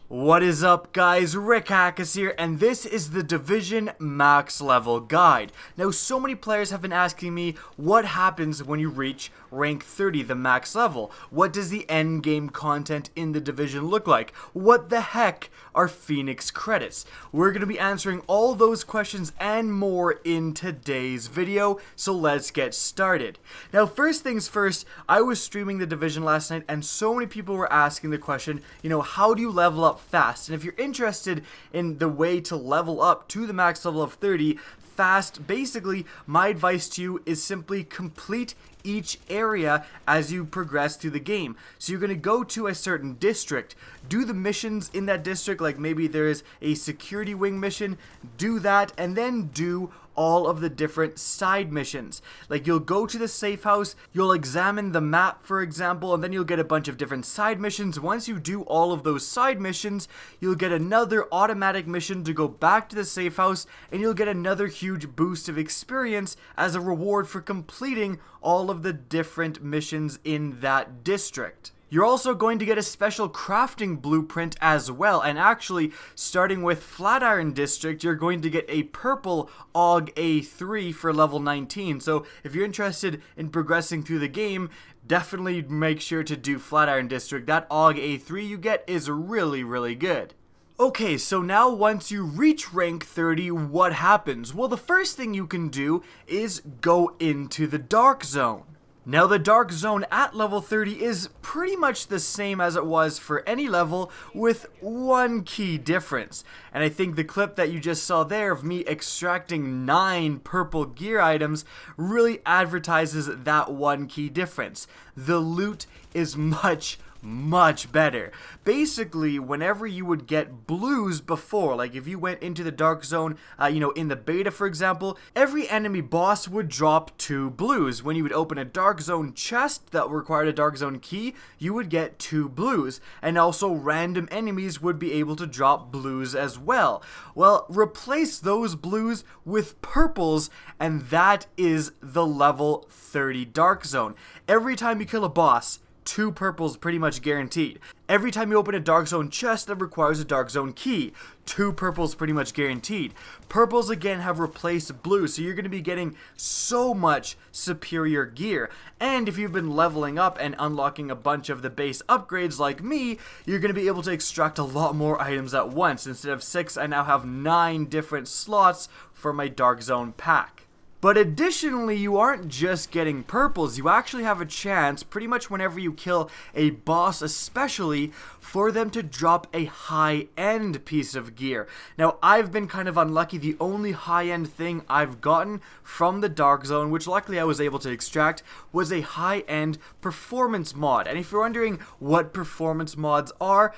What is up, guys? Rick Hackus here, and this is the Division Max Level Guide. Now, so many players have been asking me what happens when you reach rank 30, the max level. What does the end game content in the Division look like? What the heck are Phoenix credits? We're going to be answering all those questions and more in today's video, so let's get started. Now, first things first, I was streaming the Division last night, and so many people were asking the question, how do you level up fast? And if you're interested in the way to level up to the max level of 30 fast, basically my advice to you is simply complete each area as you progress through the game. So you're going to go to a certain district, do the missions in that district, like maybe there is a security wing mission, do that, and then do all of the different side missions. Like, you'll go to the safe house, you'll examine the map, for example, and then you'll get a bunch of different side missions. Once you do all of those side missions, you'll get another automatic mission to go back to the safe house, and you'll get another huge boost of experience as a reward for completing all of the different missions in that district. You're also going to get a special crafting blueprint as well, and actually, starting with Flatiron District, you're going to get a purple AUG A3 for level 19, so if you're interested in progressing through the game, definitely make sure to do Flatiron District. That AUG A3 you get is really, really good. Okay, so now once you reach rank 30, what happens? Well, the first thing you can do is go into the Dark Zone. Now, the Dark Zone at level 30 is pretty much the same as it was for any level, with one key difference. And I think the clip that you just saw there of me extracting 9 purple gear items really advertises that one key difference. The loot is much better. Basically, whenever you would get blues before, like if you went into the Dark Zone, in the beta, for example, every enemy boss would drop 2 blues. When you would open a Dark Zone chest that required a Dark Zone key, you would get 2 blues. And also, random enemies would be able to drop blues as well. Well, replace those blues with purples, and that is the level 30 Dark Zone. Every time you kill a boss, 2 purples pretty much guaranteed. Every time you open a Dark Zone chest that requires a Dark Zone key, 2 purples pretty much guaranteed. Purples again have replaced blues, so you're going to be getting so much superior gear. And if you've been leveling up and unlocking a bunch of the base upgrades like me, you're going to be able to extract a lot more items at once. Instead of 6, I now have 9 different slots for my Dark Zone pack. But additionally, you aren't just getting purples, you actually have a chance, pretty much whenever you kill a boss especially, for them to drop a high-end piece of gear. Now, I've been kind of unlucky. The only high-end thing I've gotten from the Dark Zone, which luckily I was able to extract, was a high-end performance mod. And if you're wondering what performance mods are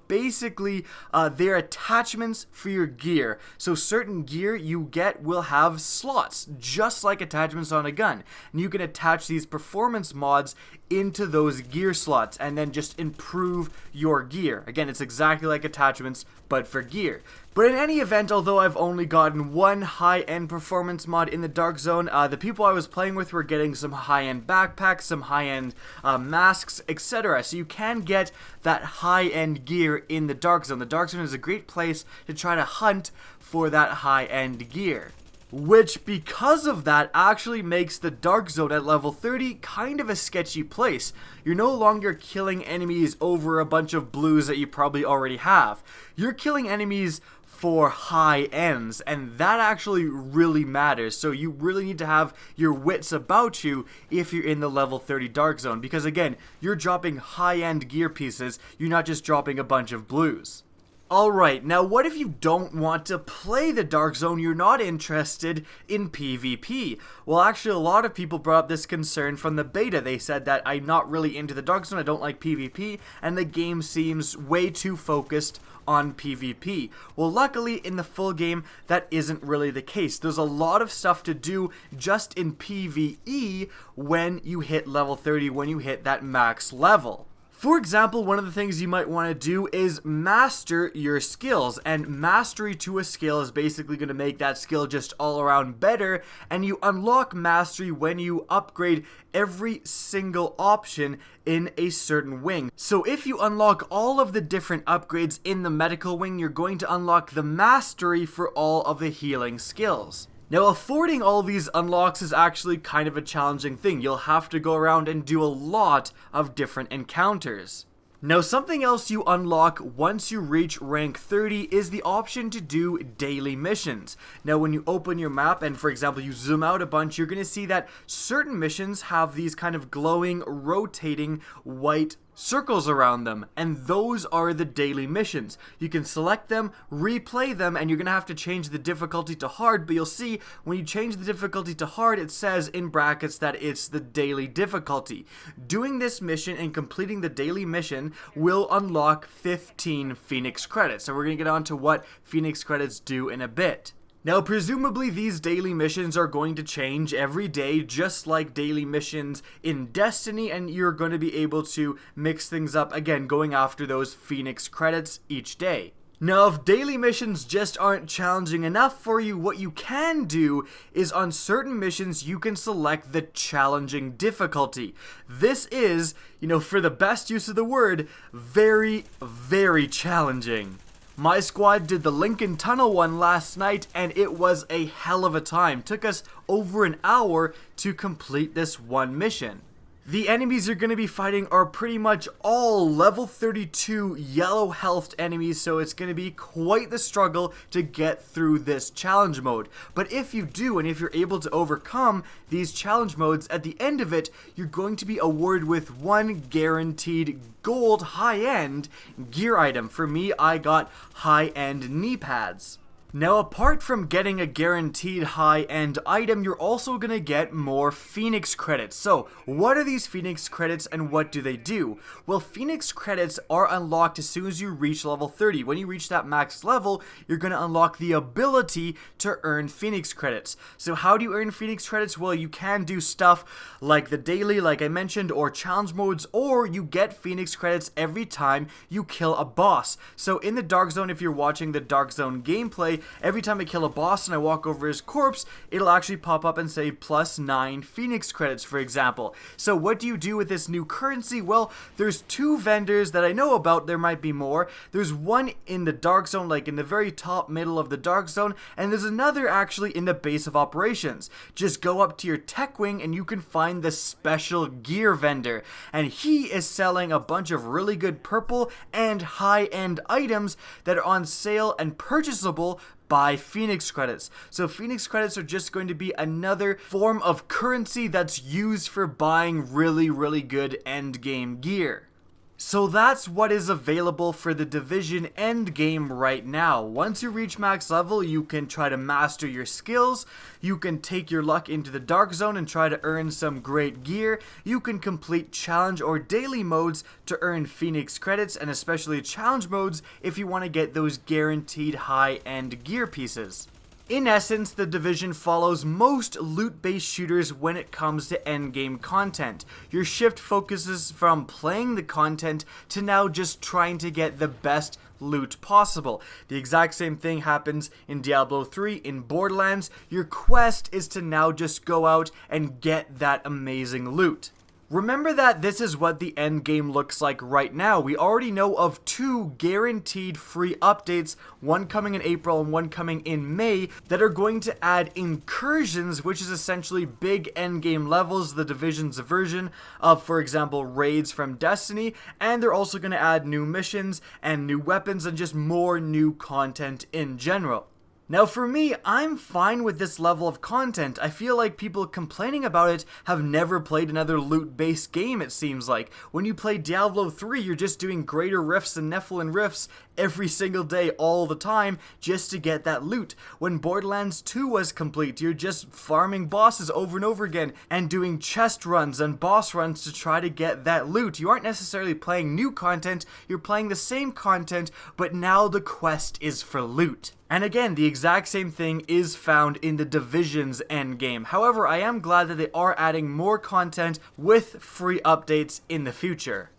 basically they're attachments for your gear. So certain gear you get will have slots, just like attachments on a gun. And you can attach these performance mods into those gear slots and then just improve your gear. Again, it's exactly like attachments, but for gear. But in any event, although I've only gotten one high-end performance mod in the Dark Zone, the people I was playing with were getting some high-end backpacks, some high-end masks, etc. So you can get that high-end gear in the Dark Zone. The Dark Zone is a great place to try to hunt for that high-end gear. Which, because of that, actually makes the Dark Zone at level 30 kind of a sketchy place. You're no longer killing enemies over a bunch of blues that you probably already have. You're killing enemies for high ends, and that actually really matters. So you really need to have your wits about you if you're in the level 30 Dark Zone, because again, you're dropping high-end gear pieces, you're not just dropping a bunch of blues. Alright, now what if you don't want to play the Dark Zone, you're not interested in PvP? Well, actually a lot of people brought up this concern from the beta. They said that I'm not really into the Dark Zone, I don't like PvP, and the game seems way too focused on PvP. Well, luckily in the full game, that isn't really the case. There's a lot of stuff to do just in PvE when you hit level 30, when you hit that max level. For example, one of the things you might want to do is master your skills, and mastery to a skill is basically going to make that skill just all around better, and you unlock mastery when you upgrade every single option in a certain wing. So if you unlock all of the different upgrades in the medical wing, you're going to unlock the mastery for all of the healing skills. Now, affording all these unlocks is actually kind of a challenging thing. You'll have to go around and do a lot of different encounters. Now, something else you unlock once you reach rank 30 is the option to do daily missions. Now, when you open your map and, for example, you zoom out a bunch, you're going to see that certain missions have these kind of glowing, rotating, white circles around them, and those are the daily missions. You can select them, replay them, and you're gonna have to change the difficulty to hard, but you'll see when you change the difficulty to hard, it says in brackets that it's the daily difficulty. Doing this mission and completing the daily mission will unlock 15 Phoenix credits. So we're gonna get on to what Phoenix credits do in a bit. Now, presumably these daily missions are going to change every day, just like daily missions in Destiny, and you're going to be able to mix things up, again, going after those Phoenix credits each day. Now, if daily missions just aren't challenging enough for you, what you can do is on certain missions, you can select the challenging difficulty. This is, for the best use of the word, very, very challenging. My squad did the Lincoln Tunnel one last night, and it was a hell of a time. Took us over an hour to complete this one mission. The enemies you're going to be fighting are pretty much all level 32 yellow healthed enemies, so it's going to be quite the struggle to get through this challenge mode. But if you do, and if you're able to overcome these challenge modes, at the end of it, you're going to be awarded with one guaranteed gold high-end gear item. For me, I got high-end knee pads. Now, apart from getting a guaranteed high-end item, you're also going to get more Phoenix credits. So, what are these Phoenix credits and what do they do? Well, Phoenix credits are unlocked as soon as you reach level 30. When you reach that max level, you're going to unlock the ability to earn Phoenix credits. So, how do you earn Phoenix credits? Well, you can do stuff like the daily, like I mentioned, or challenge modes, or you get Phoenix credits every time you kill a boss. So, in the Dark Zone, if you're watching the Dark Zone gameplay, every time I kill a boss and I walk over his corpse, it'll actually pop up and say +9 Phoenix credits, for example. So what do you do with this new currency? Well, there's 2 vendors that I know about. There might be more. There's one in the Dark Zone, like in the very top middle of the Dark Zone, and there's another actually in the base of operations. Just go up to your tech wing and you can find the special gear vendor, and he is selling a bunch of really good purple and high-end items that are on sale and purchasable by Phoenix credits. So Phoenix credits are just going to be another form of currency that's used for buying really, really good end game gear. So that's what is available for the Division endgame right now. Once you reach max level, you can try to master your skills, you can take your luck into the Dark Zone and try to earn some great gear, you can complete challenge or daily modes to earn Phoenix credits, and especially challenge modes if you want to get those guaranteed high-end gear pieces. In essence, the Division follows most loot-based shooters when it comes to endgame content. Your shift focuses from playing the content to now just trying to get the best loot possible. The exact same thing happens in Diablo 3, in Borderlands. Your quest is to now just go out and get that amazing loot. Remember that this is what the end game looks like right now. We already know of 2 guaranteed free updates, one coming in April and one coming in May, that are going to add incursions, which is essentially big end game levels, the Division's version of, for example, raids from Destiny, and they're also going to add new missions and new weapons and just more new content in general. Now for me, I'm fine with this level of content. I feel like people complaining about it have never played another loot-based game, it seems like. When you play Diablo 3, you're just doing greater rifts and Nephilim rifts every single day, all the time, just to get that loot. When Borderlands 2 was complete, you're just farming bosses over and over again and doing chest runs and boss runs to try to get that loot. You aren't necessarily playing new content, you're playing the same content, but now the quest is for loot. And again, the exact same thing is found in the Division's endgame. However, I am glad that they are adding more content with free updates in the future.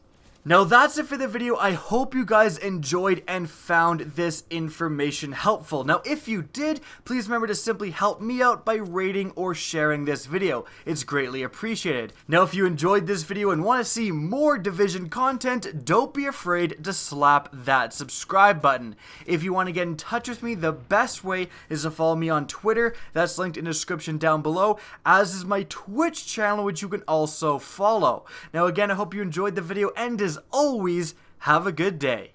Now that's it for the video. I hope you guys enjoyed and found this information helpful. Now if you did, please remember to simply help me out by rating or sharing this video. It's greatly appreciated. Now if you enjoyed this video and want to see more Division content, don't be afraid to slap that subscribe button. If you want to get in touch with me, the best way is to follow me on Twitter. That's linked in the description down below, as is my Twitch channel, which you can also follow. Now again, I hope you enjoyed the video, and as always, have a good day.